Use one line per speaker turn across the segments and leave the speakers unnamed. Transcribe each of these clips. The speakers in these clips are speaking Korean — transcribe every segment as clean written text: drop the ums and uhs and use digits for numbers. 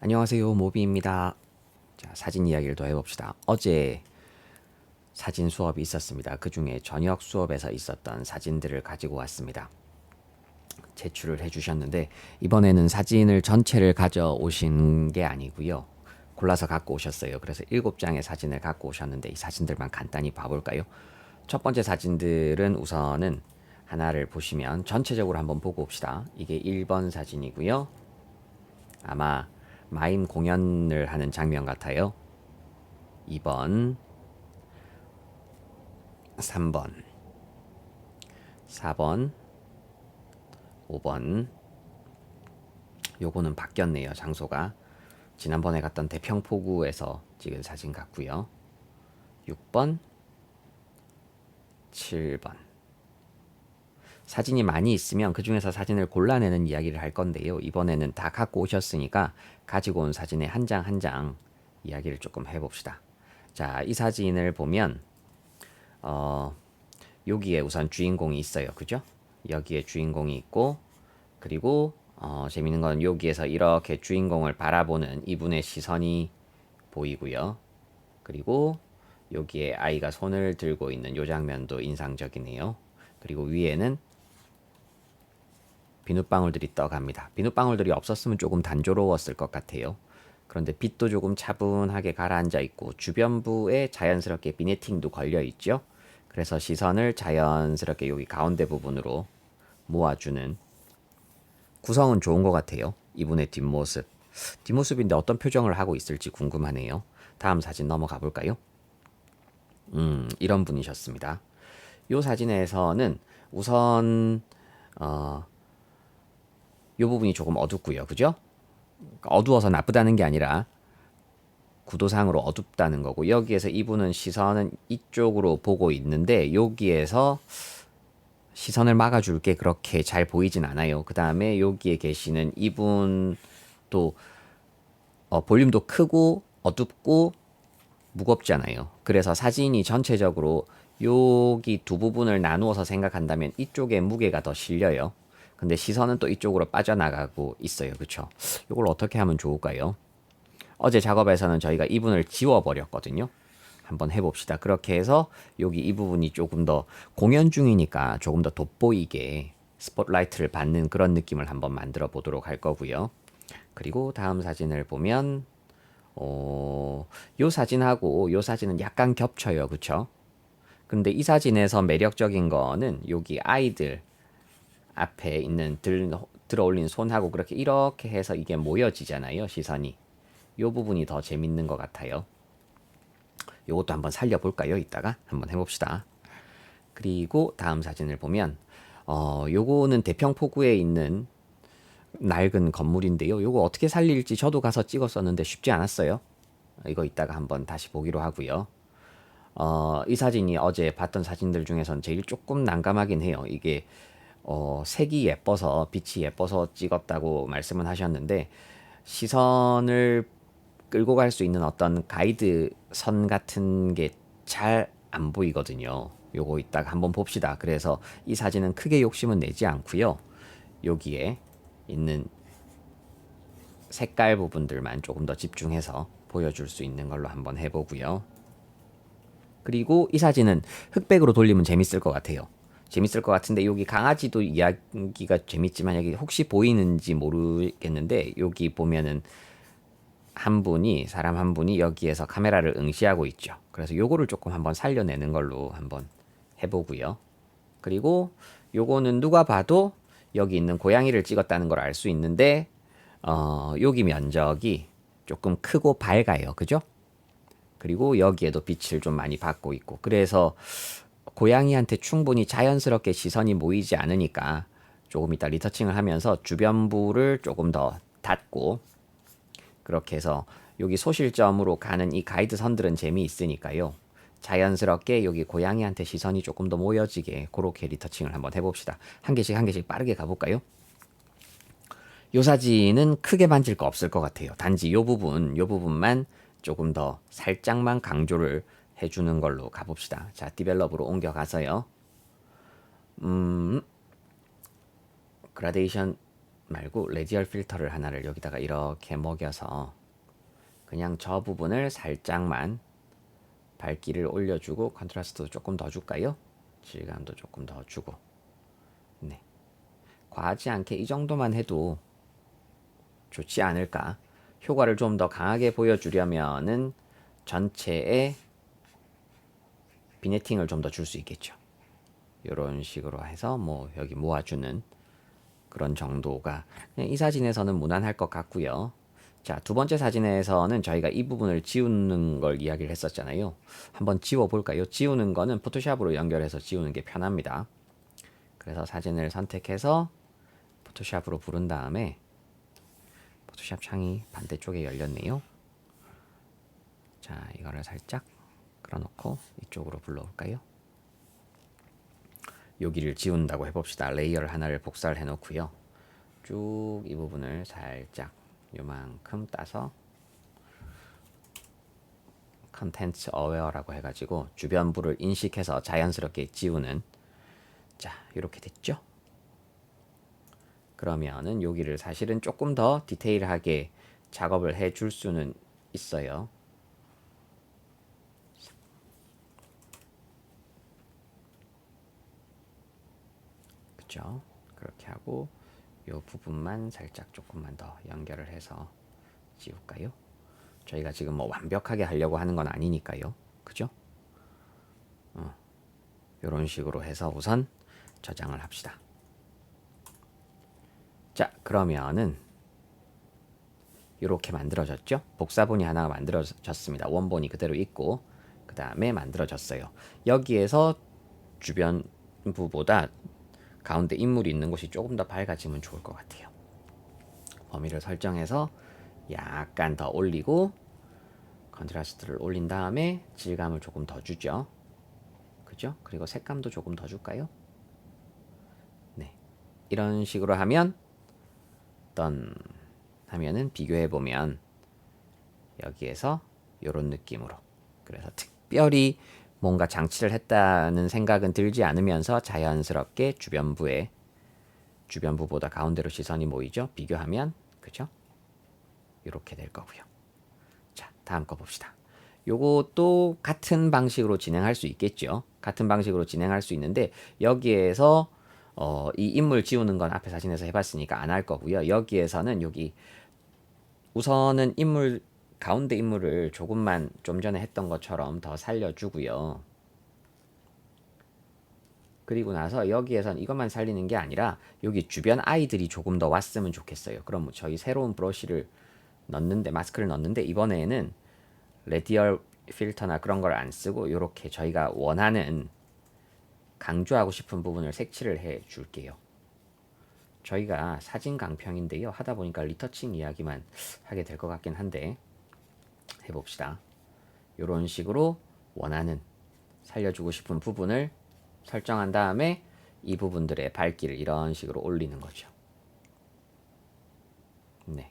안녕하세요, 모비입니다. 자, 사진 이야기를 더 해봅시다. 어제 사진 수업이 있었습니다. 그 중에 저녁 수업에서 있었던 사진들을 가지고 왔습니다. 제출을 해주셨는데 이번에는 사진을 전체를 가져오신 게 아니고요. 골라서 갖고 오셨어요. 그래서 7장의 사진을 갖고 오셨는데 이 사진들만 간단히 봐볼까요? 첫 번째 사진들은 우선은 하나를 보시면 전체적으로 한번 보고 옵시다. 이게 1번 사진이고요. 아마 마임 공연을 하는 장면 같아요. 2번, 3번, 4번, 5번. 요거는 바뀌었네요, 장소가. 지난번에 갔던 대평포구에서 찍은 사진 같고요. 6번, 7번. 사진이 많이 있으면 그 중에서 사진을 골라내는 이야기를 할 건데요. 이번에는 다 갖고 오셨으니까 가지고 온 사진의 한 장 한 장 이야기를 조금 해봅시다. 자, 이 사진을 보면 여기에 우선 주인공이 있어요. 그죠? 여기에 주인공이 있고, 그리고 재밌는 건 여기에서 이렇게 주인공을 바라보는 이분의 시선이 보이고요. 그리고 여기에 아이가 손을 들고 있는 이 장면도 인상적이네요. 그리고 위에는 비눗방울들이 떠갑니다. 비눗방울들이 없었으면 조금 단조로웠을 것 같아요. 그런데 빛도 조금 차분하게 가라앉아 있고 주변부에 자연스럽게 비네팅도 걸려 있죠. 그래서 시선을 자연스럽게 여기 가운데 부분으로 모아주는 구성은 좋은 것 같아요. 이분의 뒷모습. 뒷모습인데 어떤 표정을 하고 있을지 궁금하네요. 다음 사진 넘어가 볼까요? 이런 분이셨습니다. 이 사진에서는 우선 이 부분이 조금 어둡고요. 그죠? 어두워서 나쁘다는 게 아니라 구도상으로 어둡다는 거고, 여기에서 이분은 시선은 이쪽으로 보고 있는데 여기에서 시선을 막아줄 게 그렇게 잘 보이진 않아요. 그 다음에 여기에 계시는 이분도 볼륨도 크고 어둡고 무겁잖아요. 그래서 사진이 전체적으로 여기 두 부분을 나누어서 생각한다면 이쪽에 무게가 더 실려요. 근데 시선은 또 이쪽으로 빠져나가고 있어요. 그쵸? 이걸 어떻게 하면 좋을까요? 어제 작업에서는 저희가 이분을 지워버렸거든요. 한번 해봅시다. 그렇게 해서 여기 이 부분이 조금 더 공연 중이니까 조금 더 돋보이게 스포트라이트를 받는 그런 느낌을 한번 만들어 보도록 할 거고요. 그리고 다음 사진을 보면 요 사진하고 요 사진은 약간 겹쳐요. 그쵸? 근데 이 사진에서 매력적인 거는 여기 아이들 앞에 있는 들어 올린 손하고 그렇게 이렇게 해서 이게 모여지잖아요. 시선이. 요 부분이 더 재밌는 것 같아요. 요것도 한번 살려볼까요? 이따가 한번 해봅시다. 그리고 다음 사진을 보면 요거는 대평포구에 있는 낡은 건물인데요. 요거 어떻게 살릴지 저도 가서 찍었었는데 쉽지 않았어요. 이거 이따가 한번 다시 보기로 하고요. 이 사진이 어제 봤던 사진들 중에선 제일 조금 난감하긴 해요. 이게 색이 예뻐서 빛이 예뻐서 찍었다고 말씀은 하셨는데 시선을 끌고 갈 수 있는 어떤 가이드 선 같은 게 잘 안 보이거든요. 요거 이따가 한번 봅시다. 그래서 이 사진은 크게 욕심은 내지 않고요. 여기에 있는 색깔 부분들만 조금 더 집중해서 보여줄 수 있는 걸로 한번 해보고요. 그리고 이 사진은 흑백으로 돌리면 재밌을 것 같아요. 재밌을 것 같은데 여기 강아지도 이야기가 재밌지만 여기 혹시 보이는지 모르겠는데 여기 보면은 사람 한 분이 여기에서 카메라를 응시하고 있죠. 그래서 요거를 조금 한번 살려내는 걸로 한번 해보고요. 그리고 요거는 누가 봐도 여기 있는 고양이를 찍었다는 걸 알 수 있는데 여기 면적이 조금 크고 밝아요. 그죠? 그리고 여기에도 빛을 좀 많이 받고 있고 그래서 고양이한테 충분히 자연스럽게 시선이 모이지 않으니까 조금 이따 리터칭을 하면서 주변부를 조금 더 닫고 그렇게 해서 여기 소실점으로 가는 이 가이드 선들은 재미있으니까요. 자연스럽게 여기 고양이한테 시선이 조금 더 모여지게 그렇게 리터칭을 한번 해봅시다. 한 개씩 한 개씩 빠르게 가볼까요? 요 사진은 크게 만질 거 없을 것 같아요. 단지 요 부분만 조금 더 살짝만 강조를 해주는 걸로 가봅시다. 자, 디벨롭으로 옮겨가서요. 그라데이션 말고 레디얼 필터를 하나를 여기다가 이렇게 먹여서 그냥 저 부분을 살짝만 밝기를 올려주고 컨트라스트도 조금 더 줄까요? 질감도 조금 더 주고. 네. 과하지 않게 이 정도만 해도 좋지 않을까. 효과를 좀 더 강하게 보여주려면은 전체에 비네팅을 좀 더 줄 수 있겠죠. 이런 식으로 해서 뭐 여기 모아주는 그런 정도가 그냥 이 사진에서는 무난할 것 같고요. 자, 두 번째 사진에서는 저희가 이 부분을 지우는 걸 이야기를 했었잖아요. 한번 지워 볼까요? 지우는 거는 포토샵으로 연결해서 지우는 게 편합니다. 그래서 사진을 선택해서 포토샵으로 부른 다음에 포토샵 창이 반대쪽에 열렸네요. 자, 이거를 살짝 끌어놓고 이쪽으로 불러올까요? 여기를 지운다고 해봅시다. 레이어를 하나를 복사를 해놓고요. 쭉 이 부분을 살짝 요만큼 따서 컨텐츠 어웨어라고 해가지고 주변부를 인식해서 자연스럽게 지우는, 자, 이렇게 됐죠? 그러면은 여기를 사실은 조금 더 디테일하게 작업을 해 줄 수는 있어요. 그죠? 그렇게 하고 이 부분만 살짝 조금만 더 연결을 해서 지울까요? 저희가 지금 뭐 완벽하게 하려고 하는 건 아니니까요. 그죠? 이런 식으로 해서 우선 저장을 합시다. 자, 그러면은 이렇게 만들어졌죠? 복사본이 하나가 만들어졌습니다. 원본이 그대로 있고 그 다음에 만들어졌어요. 여기에서 주변부보다 가운데 인물이 있는 곳이 조금 더 밝아지면 좋을 것 같아요. 범위를 설정해서 약간 더 올리고 컨트라스트를 올린 다음에 질감을 조금 더 주죠. 그죠? 그리고 색감도 조금 더 줄까요? 네. 이런 식으로 하면 어떤 하면은 비교해 보면 여기에서 이런 느낌으로, 그래서 특별히 뭔가 장치를 했다는 생각은 들지 않으면서 자연스럽게 주변부보다 가운데로 시선이 모이죠. 비교하면, 그죠? 이렇게 될 거고요. 자, 다음 거 봅시다. 요것도 같은 방식으로 진행할 수 있겠죠. 같은 방식으로 진행할 수 있는데 여기에서 이 인물 지우는 건 앞에 사진에서 해봤으니까 안 할 거고요. 여기에서는 여기 우선은 인물 가운데 인물을 조금만 좀 전에 했던 것처럼 더 살려주고요. 그리고 나서 여기에선 이것만 살리는 게 아니라 여기 주변 아이들이 조금 더 왔으면 좋겠어요. 그럼 저희 새로운 브러쉬를 넣는데, 마스크를 넣는데 이번에는 레디얼 필터나 그런 걸 안 쓰고 이렇게 저희가 원하는 강조하고 싶은 부분을 색칠을 해 줄게요. 저희가 사진 강평인데요. 하다 보니까 리터칭 이야기만 하게 될 것 같긴 한데 해봅시다. 이런 식으로 원하는 살려주고 싶은 부분을 설정한 다음에 이 부분들의 밝기를 이런 식으로 올리는 거죠. 네.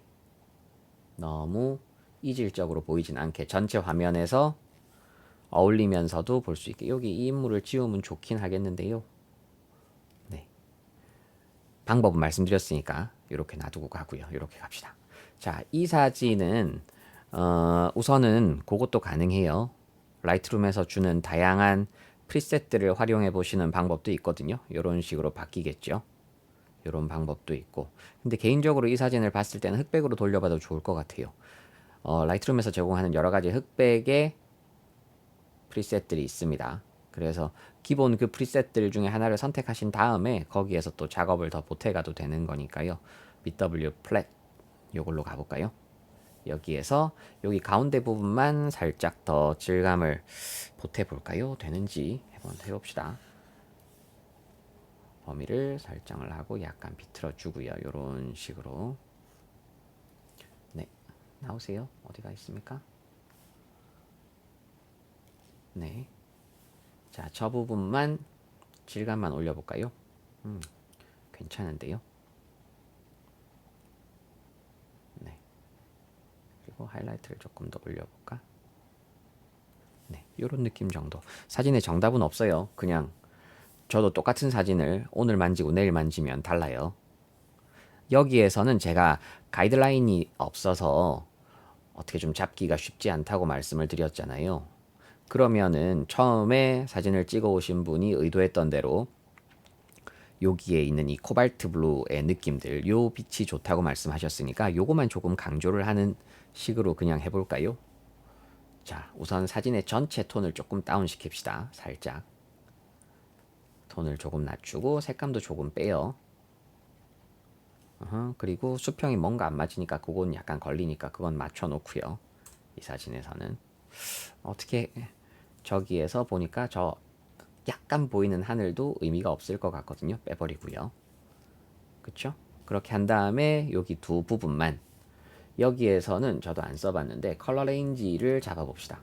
너무 이질적으로 보이진 않게 전체 화면에서 어울리면서도 볼 수 있게 여기 이 인물을 지우면 좋긴 하겠는데요. 네. 방법은 말씀드렸으니까 이렇게 놔두고 가고요. 이렇게 갑시다. 자, 이 사진은 우선은 그것도 가능해요. 라이트룸에서 주는 다양한 프리셋들을 활용해 보시는 방법도 있거든요. 이런 식으로 바뀌겠죠. 이런 방법도 있고. 근데 개인적으로 이 사진을 봤을 때는 흑백으로 돌려봐도 좋을 것 같아요. 라이트룸에서 제공하는 여러 가지 흑백의 프리셋들이 있습니다. 그래서 기본 그 프리셋들 중에 하나를 선택하신 다음에 거기에서 또 작업을 더 보태가도 되는 거니까요. BW 플랫 요걸로 가볼까요? 여기에서 여기 가운데 부분만 살짝 더 질감을 보태볼까요? 되는지 한번 해봅시다. 범위를 설정을 하고 약간 비틀어 주고요. 이런 식으로. 네, 나오세요. 어디가 있습니까? 네. 자, 저 부분만 질감만 올려볼까요? 괜찮은데요. 네. 그리고 하이라이트를 조금 더 올려볼까? 네, 이런 느낌 정도. 사진에 정답은 없어요. 그냥 저도 똑같은 사진을 오늘 만지고 내일 만지면 달라요. 여기에서는 제가 가이드라인이 없어서 어떻게 좀 잡기가 쉽지 않다고 말씀을 드렸잖아요. 그러면은 처음에 사진을 찍어 오신 분이 의도했던 대로 여기에 있는 이 코발트 블루의 느낌들, 요 빛이 좋다고 말씀하셨으니까 요거만 조금 강조를 하는 식으로 그냥 해볼까요? 자, 우선 사진의 전체 톤을 조금 다운 시킵시다. 살짝 톤을 조금 낮추고 색감도 조금 빼요. 그리고 수평이 뭔가 안 맞으니까 그건 약간 걸리니까 그건 맞춰 놓고요. 이 사진에서는 어떻게 저기에서 보니까 저 약간 보이는 하늘도 의미가 없을 것 같거든요. 빼버리고요. 그쵸? 그렇게 한 다음에 여기 두 부분만, 여기에서는 저도 안 써봤는데 컬러 레인지를 잡아봅시다.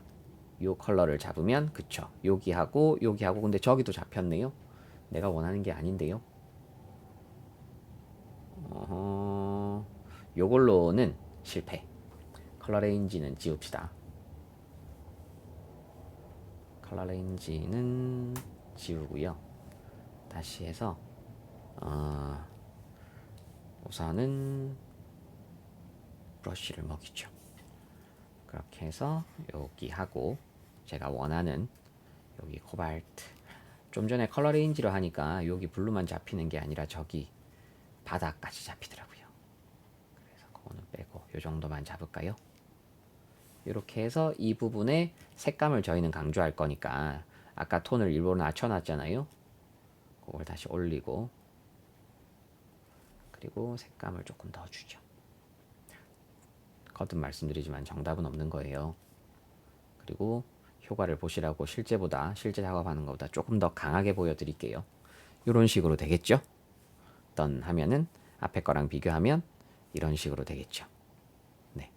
요 컬러를 잡으면, 그쵸, 여기하고 여기하고, 근데 저기도 잡혔네요. 내가 원하는 게 아닌데요. 요걸로는 실패. 컬러 레인지는 지웁시다. 컬러 레인지는 지우고요. 다시 해서 우선은 브러쉬를 먹이죠. 그렇게 해서 여기 하고, 제가 원하는 여기 코발트, 좀 전에 컬러 레인지로 하니까 여기 블루만 잡히는 게 아니라 저기 바닥까지 잡히더라고요. 그래서 그거는 빼고 요 정도만 잡을까요? 이렇게 해서 이 부분에 색감을 저희는 강조할 거니까 아까 톤을 일부러 낮춰놨잖아요. 그걸 다시 올리고, 그리고 색감을 조금 더 주죠. 거듭 말씀드리지만 정답은 없는 거예요. 그리고 효과를 보시라고 실제 작업하는 것보다 조금 더 강하게 보여드릴게요. 이런 식으로 되겠죠? 던 하면은 앞에 거랑 비교하면 이런 식으로 되겠죠. 네.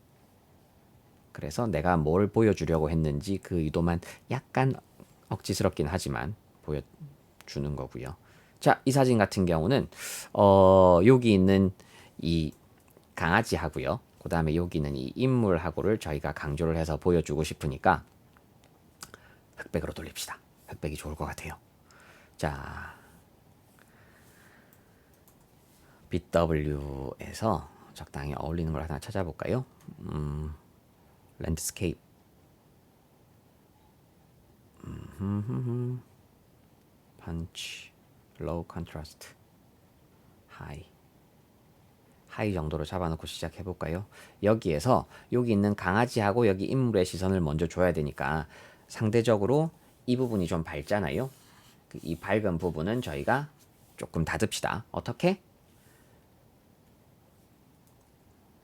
그래서 내가 뭘 보여주려고 했는지 그 의도만 약간 억지스럽긴 하지만 보여주는 거고요. 자, 이 사진 같은 경우는 여기 있는 이 강아지하고요. 그 다음에 여기는 이 인물하고를 저희가 강조를 해서 보여주고 싶으니까 흑백으로 돌립시다. 흑백이 좋을 것 같아요. 자, BW에서 적당히 어울리는 걸 하나 찾아볼까요? 랜드스케이프. 펀치, 로우 컨트라스트, 하이 정도로 잡아놓고 시작해볼까요? 여기에서 여기 있는 강아지하고 여기 인물의 시선을 먼저 줘야 되니까 상대적으로 이 부분이 좀 밝잖아요. 이 밝은 부분은 저희가 조금 닫읍시다. 어떻게?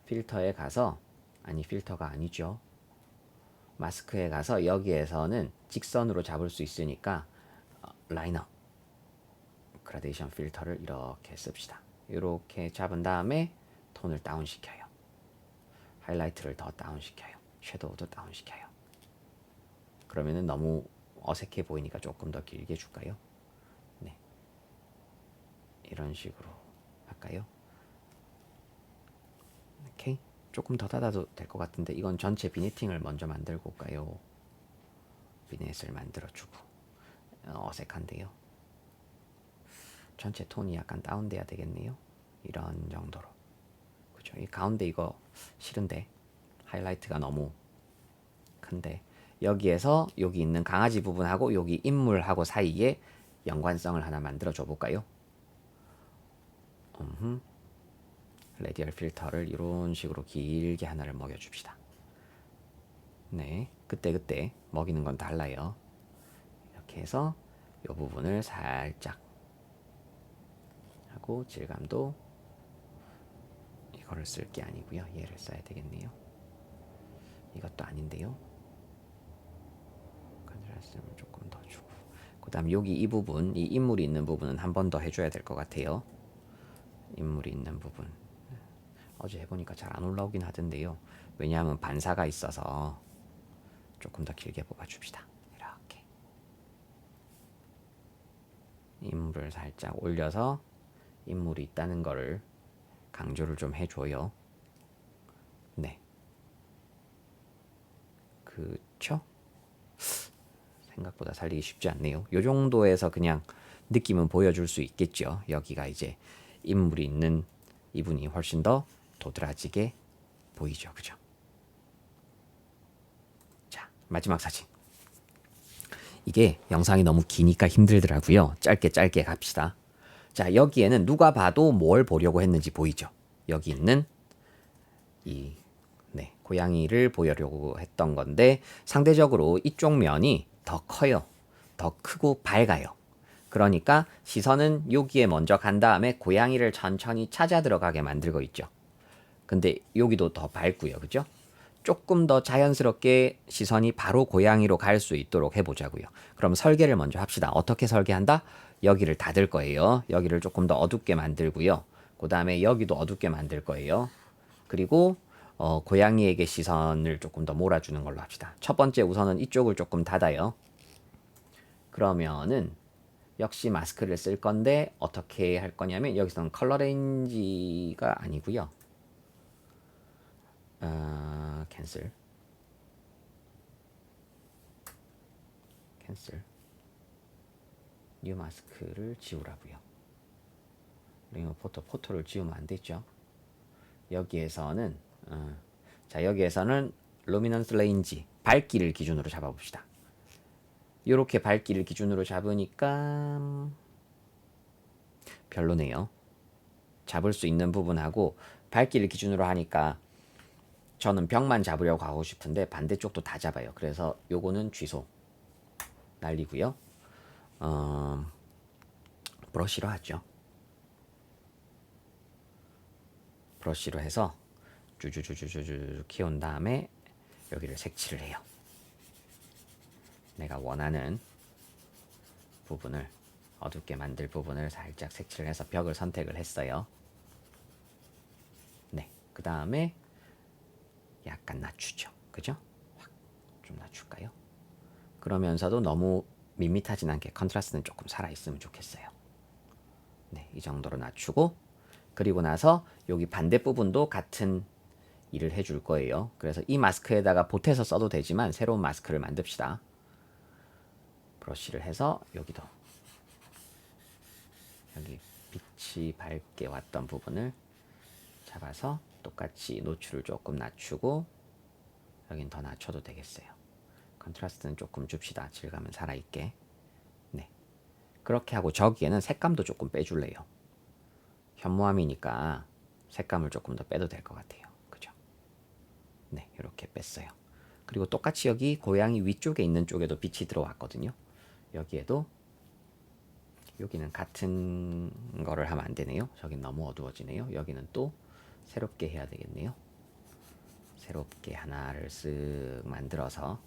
필터에 가서, 아니 필터가 아니죠. 마스크에 가서 여기에서는 직선으로 잡을 수 있으니까 라이너, 그라데이션 필터를 이렇게 씁시다. 이렇게 잡은 다음에 톤을 다운 시켜요. 하이라이트를 더 다운 시켜요. 섀도우도 다운 시켜요. 그러면은 너무 어색해 보이니까 조금 더 길게 줄까요? 네. 이런 식으로 할까요? 오케이. 조금 더 닫아도 될 것 같은데 이건 전체 비니팅을 먼저 만들고 올까요? 비넷을 만들어주고. 어색한데요. 전체 톤이 약간 다운돼야 되겠네요. 이런 정도로. 그죠? 이 가운데 이거 싫은데, 하이라이트가 너무 큰데, 여기에서 여기 있는 강아지 부분하고 여기 인물하고 사이에 연관성을 하나 만들어 줘 볼까요? 레디얼 필터를 이런 식으로 길게 하나를 먹여 줍시다. 네, 그때 먹이는 건 달라요. 이렇게 해서 이 부분을 살짝 하고, 질감도 이거를 쓸 게 아니고요. 얘를 써야 되겠네요. 이것도 아닌데요. 컨트라스트를 조금 더 주고, 그 다음 여기 이 부분, 이 인물이 있는 부분은 한 번 더 해줘야 될 것 같아요. 인물이 있는 부분 어제 해보니까 잘 안 올라오긴 하던데요. 왜냐하면 반사가 있어서 조금 더 길게 뽑아줍시다. 이렇게 인물을 살짝 올려서 인물이 있다는 거를 강조를 좀 해줘요. 네, 그쵸? 생각보다 살리기 쉽지 않네요. 요 정도에서 그냥 느낌은 보여줄 수 있겠죠. 여기가 이제 인물이 있는 이분이 훨씬 더 도드라지게 보이죠. 그죠? 자, 마지막 사진. 이게 영상이 너무 기니까 힘들더라고요. 짧게 갑시다. 자, 여기에는 누가 봐도 뭘 보려고 했는지 보이죠? 여기 있는 이 고양이를 보여려고 했던 건데 상대적으로 이쪽 면이 더 커요. 더 크고 밝아요. 그러니까 시선은 여기에 먼저 간 다음에 고양이를 천천히 찾아 들어가게 만들고 있죠. 근데 여기도 더 밝고요. 그죠? 조금 더 자연스럽게 시선이 바로 고양이로 갈 수 있도록 해보자고요. 그럼 설계를 먼저 합시다. 어떻게 설계한다? 여기를 닫을 거예요. 여기를 조금 더 어둡게 만들고요. 그 다음에 여기도 어둡게 만들 거예요. 그리고 고양이에게 시선을 조금 더 몰아주는 걸로 합시다. 첫 번째 우선은 이쪽을 조금 닫아요. 그러면은 역시 마스크를 쓸 건데 어떻게 할 거냐면 여기서는 컬러 레인지가 아니고요. 캔슬 뉴 마스크를 지우라고요. 링어 포토를 지우면 안 되죠. 여기에서는 자, 여기에서는 루미넌스 레인지 밝기를 기준으로 잡아봅시다. 이렇게 밝기를 기준으로 잡으니까 별로네요. 잡을 수 있는 부분하고 밝기를 기준으로 하니까 저는 벽만 잡으려고 하고 싶은데 반대쪽도 다 잡아요. 그래서 요거는 취소 날리고요. 브러쉬로 하죠. 브러쉬로 해서 쭈쭈쭈쭈쭈 키운 다음에 여기를 색칠을 해요. 내가 원하는 부분을 어둡게 만들 부분을 살짝 색칠을 해서 벽을 선택을 했어요. 네, 그 다음에 약간 낮추죠. 그죠? 확 좀 낮출까요? 그러면서도 너무 밋밋하진 않게 컨트라스트는 조금 살아있으면 좋겠어요. 네, 이 정도로 낮추고 그리고 나서 여기 반대 부분도 같은 일을 해줄 거예요. 그래서 이 마스크에다가 보태서 써도 되지만 새로운 마스크를 만듭시다. 브러쉬를 해서 여기도 여기 빛이 밝게 왔던 부분을 잡아서 똑같이 노출을 조금 낮추고 여긴 더 낮춰도 되겠어요. 컨트라스트는 조금 줍시다. 질감은 살아있게. 네, 그렇게 하고 저기에는 색감도 조금 빼줄래요. 현무암이니까 색감을 조금 더 빼도 될 것 같아요. 그죠? 네, 이렇게 뺐어요. 그리고 똑같이 여기 고양이 위쪽에 있는 쪽에도 빛이 들어왔거든요. 여기에도 여기는 같은 거를 하면 안 되네요. 저긴 너무 어두워지네요. 여기는 또 새롭게 해야 되겠네요. 새롭게 하나를 쓱 만들어서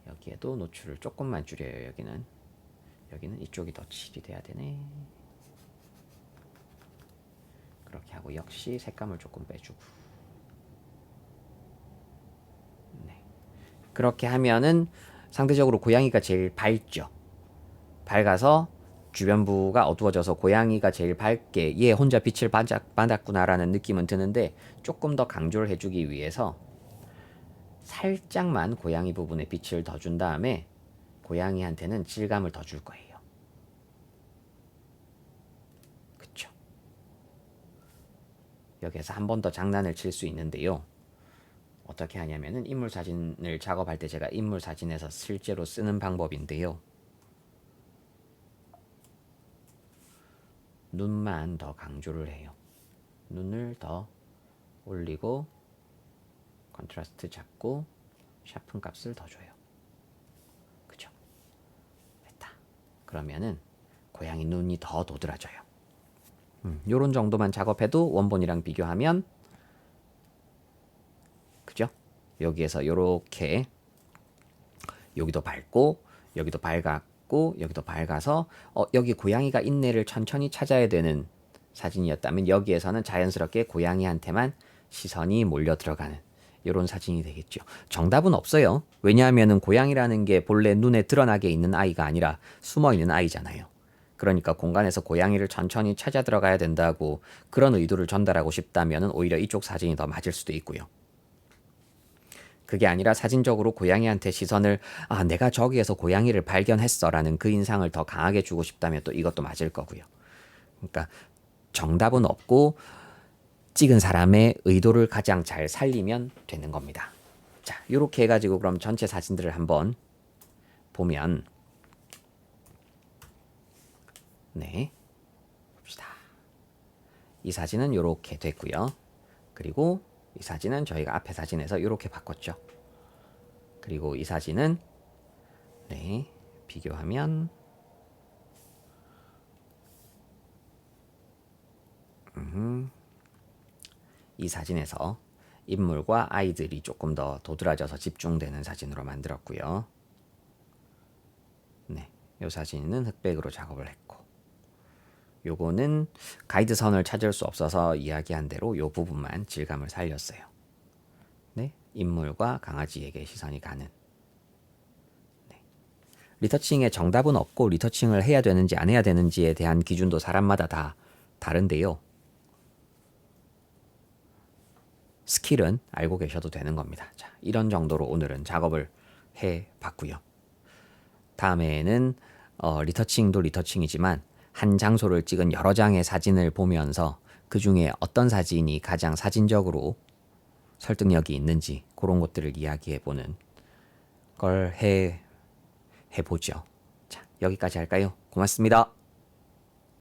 여기에도 노출을 조금만 줄여요. 여기는 이쪽이 더 칠이 돼야 되네. 그렇게 하고 역시 색감을 조금 빼주고. 네. 그렇게 하면은 상대적으로 고양이가 제일 밝죠. 밝아서 주변부가 어두워져서 고양이가 제일 밝게 얘 혼자 빛을 받았구나라는 느낌은 드는데 조금 더 강조를 해주기 위해서 살짝만 고양이 부분에 빛을 더 준 다음에 고양이한테는 질감을 더 줄 거예요. 그쵸? 여기에서 한 번 더 장난을 칠 수 있는데요. 어떻게 하냐면은 인물 사진을 작업할 때 제가 인물 사진에서 실제로 쓰는 방법인데요. 눈만 더 강조를 해요. 눈을 더 올리고 컨트라스트 잡고 샤픈 값을 더 줘요. 그죠? 됐다. 그러면은 고양이 눈이 더 도드라져요. 요런 정도만 작업해도 원본이랑 비교하면 그죠? 여기에서 요렇게 여기도 밝고 여기도 밝았고 여기도 밝아서 여기 고양이가 있네를 천천히 찾아야 되는 사진이었다면 여기에서는 자연스럽게 고양이한테만 시선이 몰려 들어가는 이런 사진이 되겠죠. 정답은 없어요. 왜냐하면 고양이라는 게 본래 눈에 드러나게 있는 아이가 아니라 숨어 있는 아이잖아요. 그러니까 공간에서 고양이를 천천히 찾아 들어가야 된다고 그런 의도를 전달하고 싶다면 오히려 이쪽 사진이 더 맞을 수도 있고요. 그게 아니라 사진적으로 고양이한테 시선을 내가 저기에서 고양이를 발견했어 라는 그 인상을 더 강하게 주고 싶다면 또 이것도 맞을 거고요. 그러니까 정답은 없고 찍은 사람의 의도를 가장 잘 살리면 되는 겁니다. 자, 이렇게 해가지고 그럼 전체 사진들을 한번 보면, 네, 봅시다. 이 사진은 이렇게 됐고요. 그리고 이 사진은 저희가 앞에 사진에서 이렇게 바꿨죠. 그리고 이 사진은 네, 비교하면 이 사진에서 인물과 아이들이 조금 더 도드라져서 집중되는 사진으로 만들었고요. 네, 이 사진은 흑백으로 작업을 했고, 요거는 가이드선을 찾을 수 없어서 이야기한 대로 요 부분만 질감을 살렸어요. 네, 인물과 강아지에게 시선이 가는. 네. 리터칭의 정답은 없고 리터칭을 해야 되는지 안 해야 되는지에 대한 기준도 사람마다 다 다른데요. 스킬은 알고 계셔도 되는 겁니다. 자, 이런 정도로 오늘은 작업을 해 봤고요. 다음에는 리터칭도 리터칭이지만 한 장소를 찍은 여러 장의 사진을 보면서 그 중에 어떤 사진이 가장 사진적으로 설득력이 있는지 그런 것들을 이야기해 보는 걸 해보죠. 자, 여기까지 할까요? 고맙습니다.